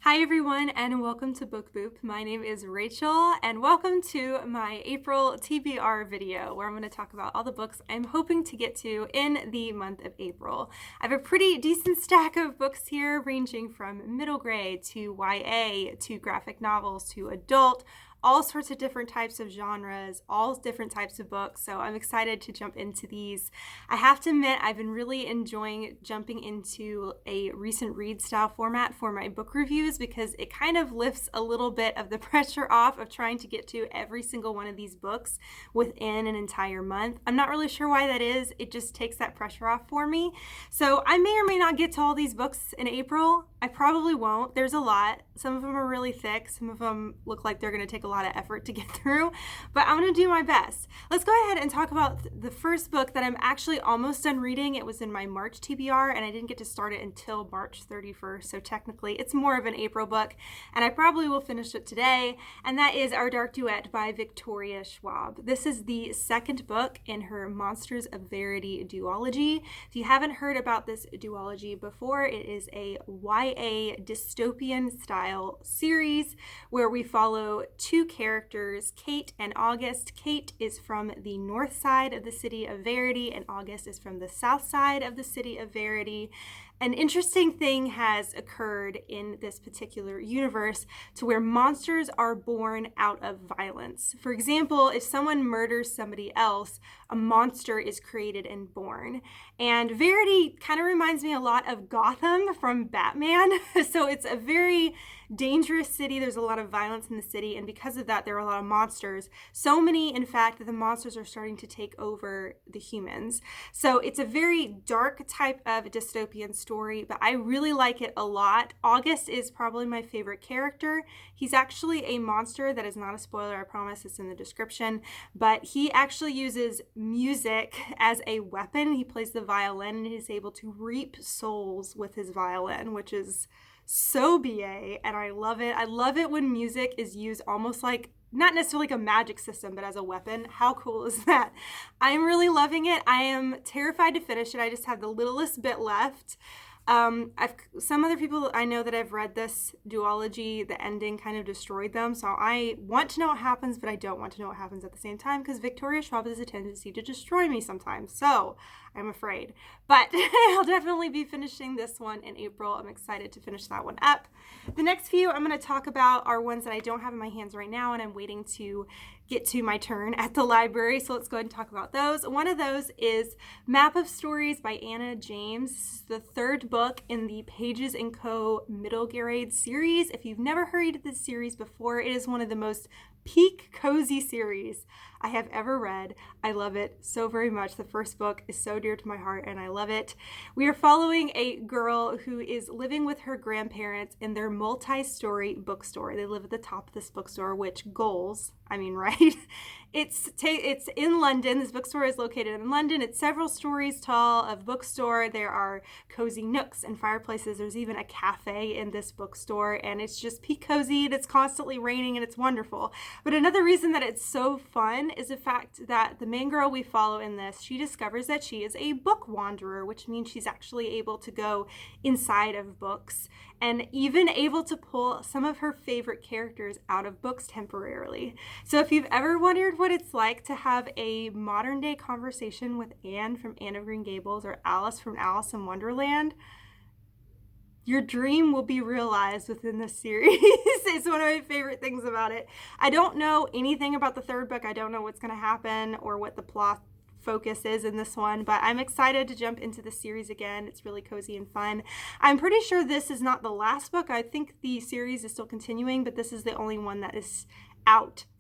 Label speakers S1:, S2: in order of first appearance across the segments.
S1: Hi everyone and welcome to Book Boop. My name is Rachel and welcome to my April TBR video where I'm going to talk about all the books I'm hoping to get to in the month of April. I have a pretty decent stack of books here ranging from middle grade to YA to graphic novels to adult, all sorts of different types of genres, all different types of books, so I'm excited to jump into these. I have to admit, I've been really enjoying jumping into a recent read style format for my book reviews because it kind of lifts a little bit of the pressure off of trying to get to every single one of these books within an entire month. I'm not really sure why that is. It just takes that pressure off for me. So I may or may not get to all these books in April. I probably won't. There's a lot. Some of them are really thick. Some of them look like they're going to take a lot of effort to get through, but I'm going to do my best. Let's go ahead and talk about the first book that I'm actually almost done reading. It was in my March TBR and I didn't get to start it until March 31st, so technically it's more of an April book, and I probably will finish it today, and that is Our Dark Duet by Victoria Schwab. This is the second book in her Monsters of Verity duology. If you haven't heard about this duology before, it is a YA dystopian style series where we follow two characters, Kate and August. Kate is from the north side of the city of Verity and August is from the south side of the city of Verity. An interesting thing has occurred in this particular universe to where monsters are born out of violence. For example, if someone murders somebody else, a monster is created and born. And Verity kind of reminds me a lot of Gotham from Batman. So it's a very dangerous city. There's a lot of violence in the city, and because of that, there are a lot of monsters. So many, in fact, that the monsters are starting to take over the humans. So it's a very dark type of dystopian story, but I really like it a lot. August is probably my favorite character. He's actually a monster. That is not a spoiler, I promise. It's in the description. But he actually uses music as a weapon. He plays the violin and he's able to reap souls with his violin, which is so BA, and I love it. I love it when music is used almost like, not necessarily like a magic system, but as a weapon. How cool is that? I'm really loving it. I am terrified to finish it. I just have the littlest bit left. Some other people I know that have read this duology, the ending kind of destroyed them. So I want to know what happens, but I don't want to know what happens at the same time because Victoria Schwab has a tendency to destroy me sometimes. So I'm afraid, but I'll definitely be finishing this one in April. I'm excited to finish that one up. The next few I'm going to talk about are ones that I don't have in my hands right now, and I'm waiting to get to my turn at the library. So let's go ahead and talk about those. One of those is Map of Stories by Anna James. This is the third book in the Pages & Co. middle grade series. If you've never heard of this series before, it is one of the most peak cozy series I have ever read. I love it so very much. The first book is so dear to my heart and I love it. We are following a girl who is living with her grandparents in their multi-story bookstore. They live at the top of this bookstore, which goals, I mean, right? It's in London. This bookstore is located in London. It's several stories tall of bookstore. There are cozy nooks and fireplaces. There's even a cafe in this bookstore, and it's just peak cozy. It's constantly raining, and it's wonderful. But another reason that it's so fun is the fact that the main girl we follow in this, she discovers that she is a book wanderer, which means she's actually able to go inside of books and even able to pull some of her favorite characters out of books temporarily. So if you've ever wondered what it's like to have a modern day conversation with Anne from Anne of Green Gables or Alice from Alice in Wonderland, your dream will be realized within this series. It's one of my favorite things about it. I don't know anything about the third book. I don't know what's going to happen or what the plot focus is in this one, but I'm excited to jump into the series again. It's really cozy and fun. I'm pretty sure this is not the last book. I think the series is still continuing, but this is the only one that is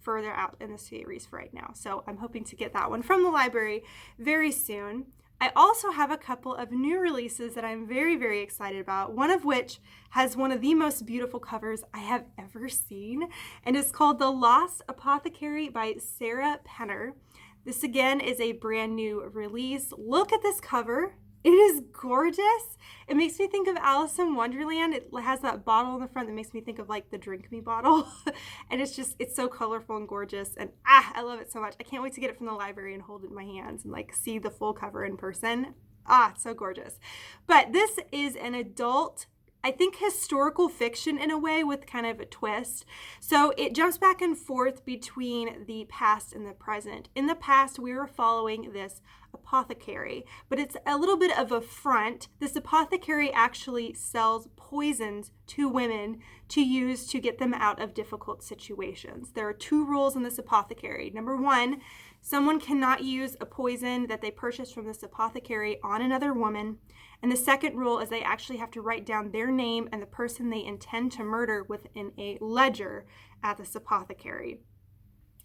S1: further out in the series for right now. So I'm hoping to get that one from the library very soon. I also have a couple of new releases that I'm very, very excited about, one of which has one of the most beautiful covers I have ever seen, and it's called The Lost Apothecary by Sarah Penner. This again is a brand new release. Look at this cover. It is gorgeous. It makes me think of Alice in Wonderland. It has that bottle in the front that makes me think of like the Drink Me bottle. And it's so colorful and gorgeous. And I love it so much. I can't wait to get it from the library and hold it in my hands and like see the full cover in person. It's so gorgeous. But this is an adult I think, historical fiction in a way with kind of a twist. So it jumps back and forth between the past and the present. In the past, we were following this apothecary, but it's a little bit of a front. This apothecary actually sells poisons to women to use to get them out of difficult situations. There are 2 rules in this apothecary. Number 1, someone cannot use a poison that they purchased from this apothecary on another woman. And the second rule is they actually have to write down their name and the person they intend to murder within a ledger at this apothecary.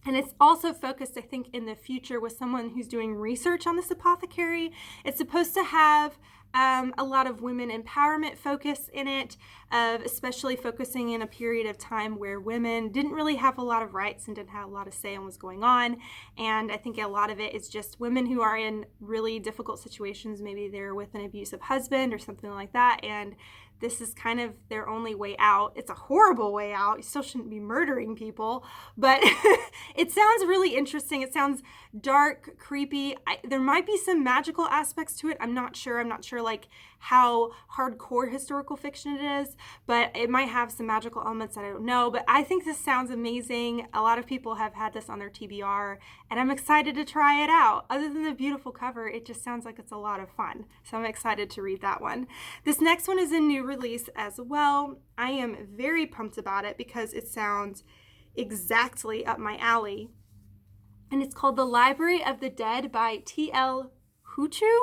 S1: And it's also focused, I think, in the future with someone who's doing research on this apothecary. It's supposed to have a lot of women empowerment focus in it, especially focusing in a period of time where women didn't really have a lot of rights and didn't have a lot of say on what's going on. And I think a lot of it is just women who are in really difficult situations. Maybe they're with an abusive husband or something like that, and this is kind of their only way out. It's a horrible way out. You still shouldn't be murdering people, but it sounds really interesting. It sounds dark, creepy. There might be some magical aspects to it. I'm not sure like how hardcore historical fiction it is, but it might have some magical elements that I don't know. But I think this sounds amazing. A lot of people have had this on their TBR, and I'm excited to try it out. Other than the beautiful cover, it just sounds like it's a lot of fun. So I'm excited to read that one. This next one is a new release as well. I am very pumped about it because it sounds exactly up my alley. And it's called The Library of the Dead by T.L. Huchu.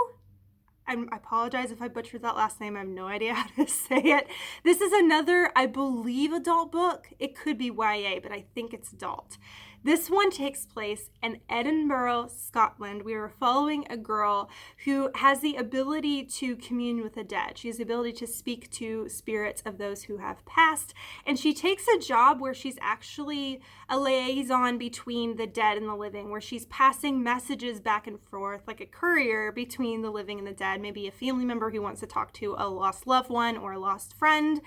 S1: I apologize if I butchered that last name. I have no idea how to say it. This is another, I believe, adult book. It could be YA, but I think it's adult. This one takes place in Edinburgh, Scotland. We are following a girl who has the ability to commune with the dead. She has the ability to speak to spirits of those who have passed. And she takes a job where she's actually a liaison between the dead and the living, where she's passing messages back and forth like a courier between the living and the dead, maybe a family member who wants to talk to a lost loved one or a lost friend.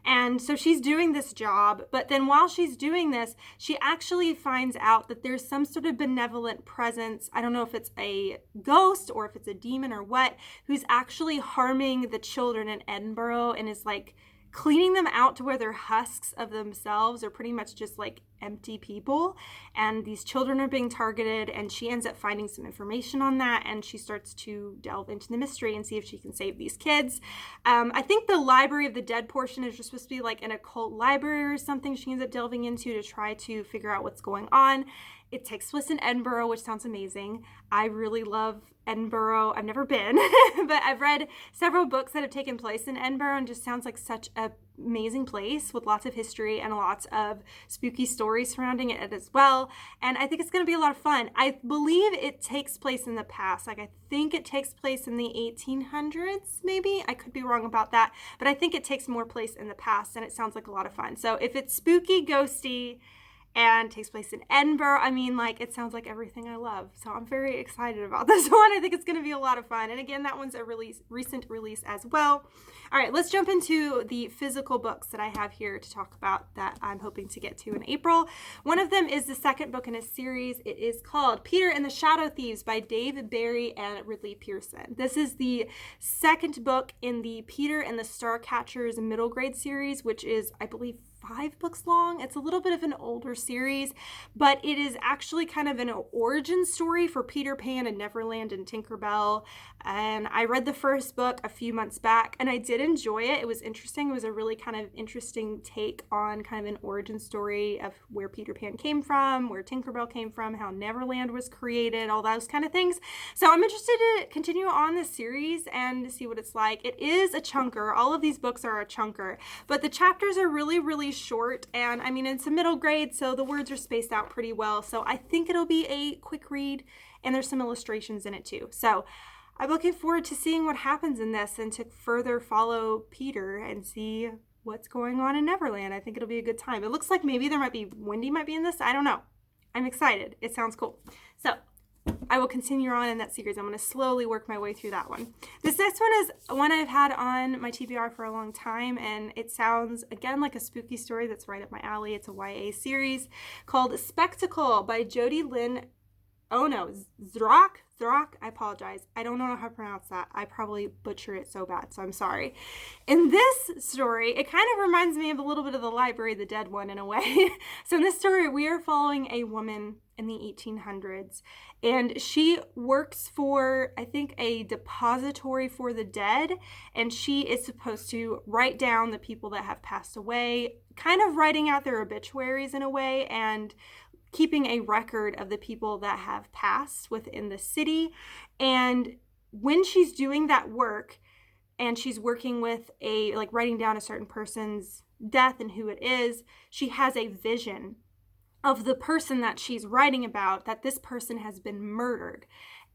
S1: And so she's doing this job, but then while she's doing this, she actually finds out that there's some sort of benevolent presence. I don't know if it's a ghost or if it's a demon or what, who's actually harming the children in Edinburgh and is like cleaning them out to where they're husks of themselves or pretty much just like empty people. And these children are being targeted, and she ends up finding some information on that, and she starts to delve into the mystery and see if she can save these kids. I think the Library of the Dead portion is just supposed to be like an occult library or something she ends up delving into to try to figure out what's going on. It takes place in Edinburgh, which sounds amazing. I really love Edinburgh. I've never been, but I've read several books that have taken place in Edinburgh, and just sounds like such an amazing place with lots of history and lots of spooky stories surrounding it as well. And I think it's going to be a lot of fun. I believe it takes place in the past. Like, I think it takes place in the 1800s, maybe. I could be wrong about that, but I think it takes more place in the past, and it sounds like a lot of fun. So if it's spooky, ghosty, and takes place in Edinburgh, I mean, like, it sounds like everything I love. So I'm very excited about this one. I think it's going to be a lot of fun. And again, that one's a recent release as well. All right, let's jump into the physical books that I have here to talk about that I'm hoping to get to in April. One of them is the second book in a series. It is called Peter and the Shadow Thieves by Dave Barry and Ridley Pearson. This is the second book in the Peter and the Starcatchers middle grade series, which is, I believe, 5 books long. It's a little bit of an older series, but it is actually kind of an origin story for Peter Pan and Neverland and Tinkerbell. And I read the first book a few months back, and I did enjoy it. It was interesting. It was a really kind of interesting take on kind of an origin story of where Peter Pan came from, where Tinkerbell came from, how Neverland was created, all those kind of things. So I'm interested to continue on this series and see what it's like. It is a chunker. All of these books are a chunker, but the chapters are really, really short, and I mean, it's a middle grade, so the words are spaced out pretty well. So I think it'll be a quick read, and there's some illustrations in it too. So I'm looking forward to seeing what happens in this and to further follow Peter and see what's going on in Neverland. I think it'll be a good time. It looks like maybe Wendy might be in this. I don't know. I'm excited. It sounds cool. So I will continue on in that series. I'm going to slowly work my way through that one. This next one is one I've had on my TBR for a long time, and it sounds, again, like a spooky story that's right up my alley. It's a YA series called Spectacle by Jodie, Lynn, Zdrok? Zdrok, I apologize. I don't know how to pronounce that. I probably butcher it so bad, so I'm sorry. In this story, it kind of reminds me of a little bit of the Library of the Dead one in a way. So in this story, we are following a woman in the 1800s, and she works for, I think, a depository for the dead, and she is supposed to write down the people that have passed away, kind of writing out their obituaries in a way, and keeping a record of the people that have passed within the city. And when she's doing that work and she's working with writing down a certain person's death and who it is, she has a vision of the person that she's writing about, that this person has been murdered.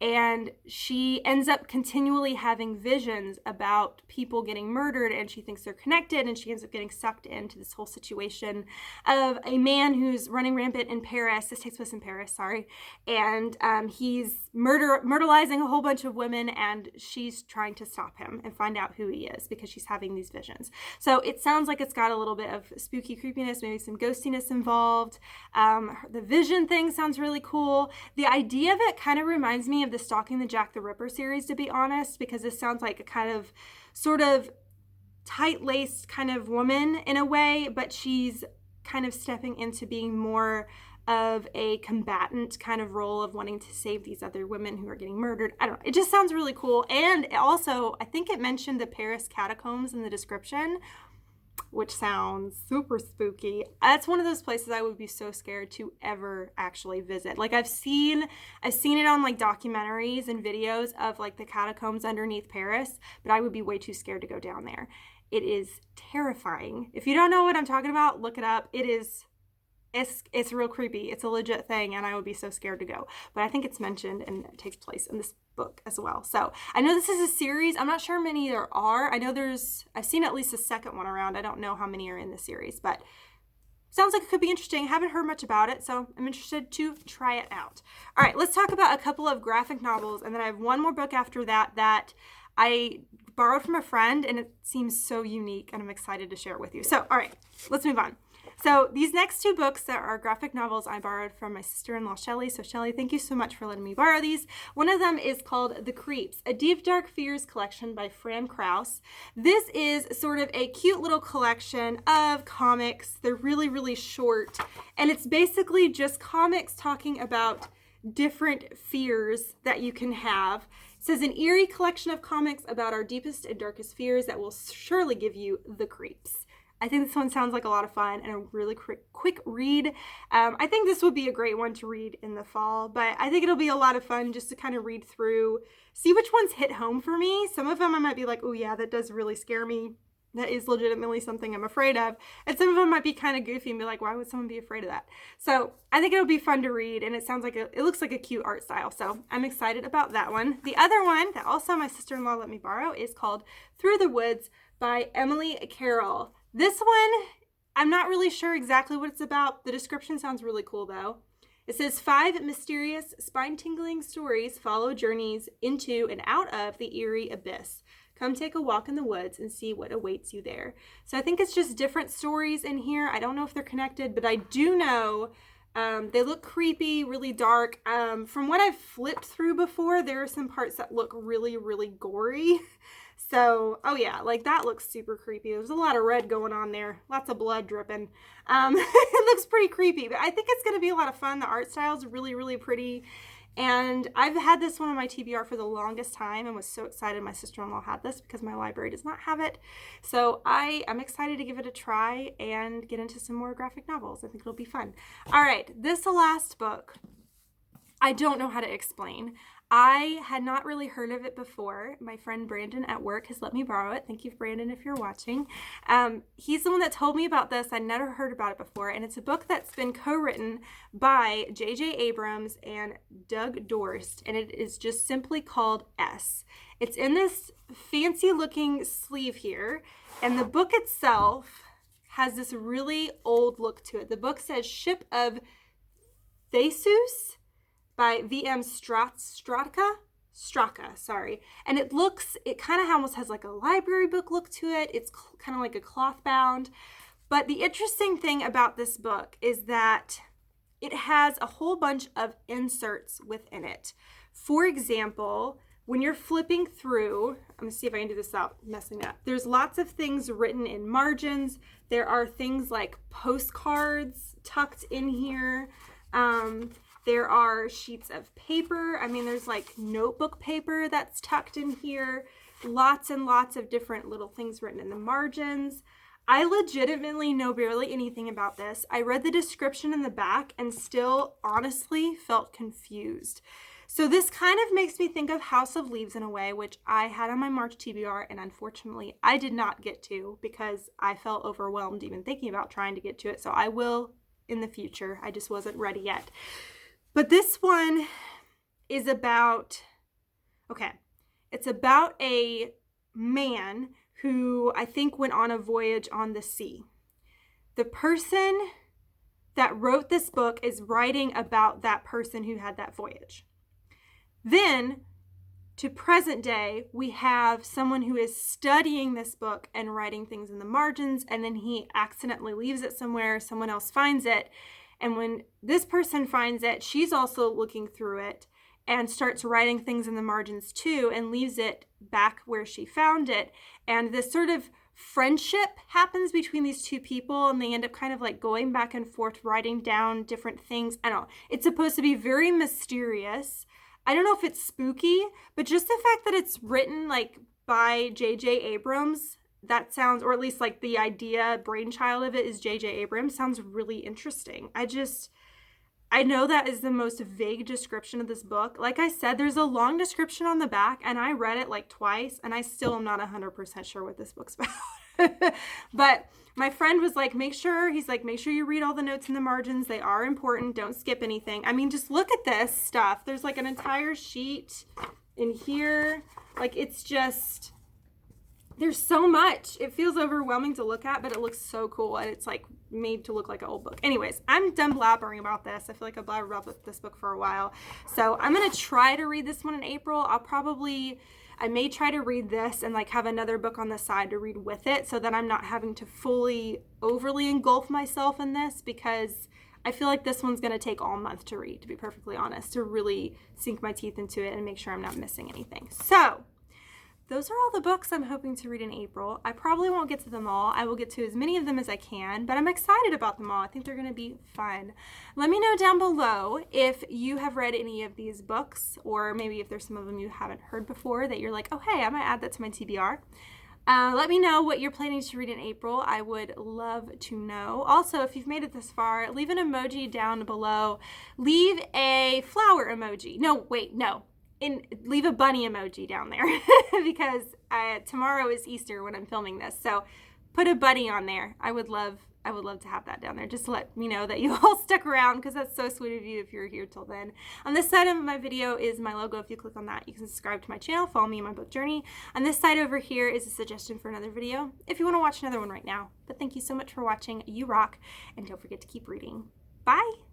S1: And she ends up continually having visions about people getting murdered, and she thinks they're connected, and she ends up getting sucked into this whole situation of a man who's running rampant in Paris. This takes place in Paris, sorry. And he's murderizing a whole bunch of women, and she's trying to stop him and find out who he is because she's having these visions. So it sounds like it's got a little bit of spooky creepiness, maybe some ghostiness involved. The vision thing sounds really cool. The idea of it kind of reminds me of the Stalking the Jack the Ripper series, to be honest, because this sounds like a kind of sort of tight-laced kind of woman in a way, but she's kind of stepping into being more of a combatant kind of role of wanting to save these other women who are getting murdered. I don't know. It just sounds really cool. And also, I think it mentioned the Paris catacombs in the description, which sounds super spooky. That's one of those places I would be so scared to ever actually visit. Like I've seen it on like documentaries and videos of like the catacombs underneath Paris, but I would be way too scared to go down there. It is terrifying. If you don't know what I'm talking about, look it up. It's real creepy. It's a legit thing, and I would be so scared to go. But I think it's mentioned and it takes place in this book as well. So I know this is a series. I'm not sure how many there are. I know I've seen at least a second one around. I don't know how many are in the series, but sounds like it could be interesting. I haven't heard much about it, so I'm interested to try it out. All right, let's talk about a couple of graphic novels, and then I have one more book after that I borrowed from a friend, and it seems so unique, and I'm excited to share it with you. So, all right, let's move on. So these next two books that are graphic novels I borrowed from my sister-in-law, Shelly. So Shelly, thank you so much for letting me borrow these. One of them is called The Creeps, a Deep Dark Fears collection by Fran Krause. This is sort of a cute little collection of comics. They're really, really short. And it's basically just comics talking about different fears that you can have. It says an eerie collection of comics about our deepest and darkest fears that will surely give you the creeps. I think this one sounds like a lot of fun and a really quick read. I think this would be a great one to read in the fall, but I think it'll be a lot of fun just to kind of read through, see which ones hit home for me. Some of them I might be like, oh yeah, that does really scare me. That is legitimately something I'm afraid of. And some of them might be kind of goofy and be like, why would someone be afraid of that? So I think it'll be fun to read, and it looks like a cute art style. So I'm excited about that one. The other one that also my sister-in-law let me borrow is called Through the Woods by Emily Carroll. This one, I'm not really sure exactly what it's about. The description sounds really cool though. It says 5 mysterious, spine-tingling stories follow journeys into and out of the eerie abyss. Come take a walk in the woods and see what awaits you there. So I think it's just different stories in here. I don't know if they're connected, but I do know they look creepy, really dark. From what I've flipped through before, there are some parts that look really, really gory. So, oh yeah, like that looks super creepy. There's a lot of red going on there. Lots of blood dripping. It looks pretty creepy, but I think it's going to be a lot of fun. The art style is really, really pretty. And I've had this one on my TBR for the longest time and was so excited my sister-in-law had this because my library does not have it. So I'm excited to give it a try and get into some more graphic novels. I think it'll be fun. All right, this last book, I don't know how to explain. I had not really heard of it before. My friend Brandon at work has let me borrow it. Thank you, Brandon, if you're watching. He's the one that told me about this. I'd never heard about it before, and it's a book that's been co-written by J.J. Abrams and Doug Dorst, and it is just simply called S. It's in this fancy-looking sleeve here, and the book itself has this really old look to it. The book says Ship of Theseus by V.M. Straka, sorry. And it kind of almost has like a library book look to it. It's kind of like a cloth bound. But the interesting thing about this book is that it has a whole bunch of inserts within it For example, when you're flipping through, I'm gonna see if I can do this without messing up. There's lots of things written in margins. There are things like postcards tucked in here. There are sheets of paper. I mean, there's like notebook paper that's tucked in here. Lots and lots of different little things written in the margins. I legitimately know barely anything about this. I read the description in the back and still honestly felt confused. So this kind of makes me think of House of Leaves in a way, which I had on my March TBR, and unfortunately I did not get to because I felt overwhelmed even thinking about trying to get to it. So I will in the future. I just wasn't ready yet. But this one is about, it's about a man who I think went on a voyage on the sea. The person that wrote this book is writing about that person who had that voyage. Then, to present day, we have someone who is studying this book and writing things in the margins, and then he accidentally leaves it somewhere, someone else finds it, and when this person finds it, she's also looking through it and starts writing things in the margins too, and leaves it back where she found it. And this sort of friendship happens between these two people, and they end up kind of like going back and forth, writing down different things. I don't know. It's supposed to be very mysterious. I don't know if it's spooky, but just the fact that it's written like by J.J. Abrams, that sounds, or at least like the idea, brainchild of it is J.J. Abrams, sounds really interesting. I know that is the most vague description of this book. Like I said, there's a long description on the back, and I read it like twice, and I still am not 100% sure what this book's about. But my friend was like, make sure you read all the notes in the margins. They are important. Don't skip anything. I mean, just look at this stuff. There's like an entire sheet in here. Like, it's just, there's so much. It feels overwhelming to look at, but it looks so cool, and it's like made to look like an old book. Anyways, I'm done blabbering about this. I feel like I've blabbered about this book for a while. So I'm going to try to read this one in April. I may try to read this and like have another book on the side to read with it, so that I'm not having to fully overly engulf myself in this, because I feel like this one's going to take all month to read, to be perfectly honest, to really sink my teeth into it and make sure I'm not missing anything. So those are all the books I'm hoping to read in April. I probably won't get to them all. I will get to as many of them as I can, but I'm excited about them all. I think they're going to be fun. Let me know down below if you have read any of these books, or maybe if there's some of them you haven't heard before that you're like, oh, hey, I might add that to my TBR. Let me know what you're planning to read in April. I would love to know. Also, if you've made it this far, leave an emoji down below. Leave a flower emoji. Leave a bunny emoji down there because tomorrow is Easter when I'm filming this. So put a bunny on there. I would love to have that down there. Just to let me know that you all stuck around, because that's so sweet of you if you're here till then. On this side of my video is my logo. If you click on that, you can subscribe to my channel, follow me in my book journey. On this side over here is a suggestion for another video if you want to watch another one right now. But thank you so much for watching. You rock, and don't forget to keep reading. Bye!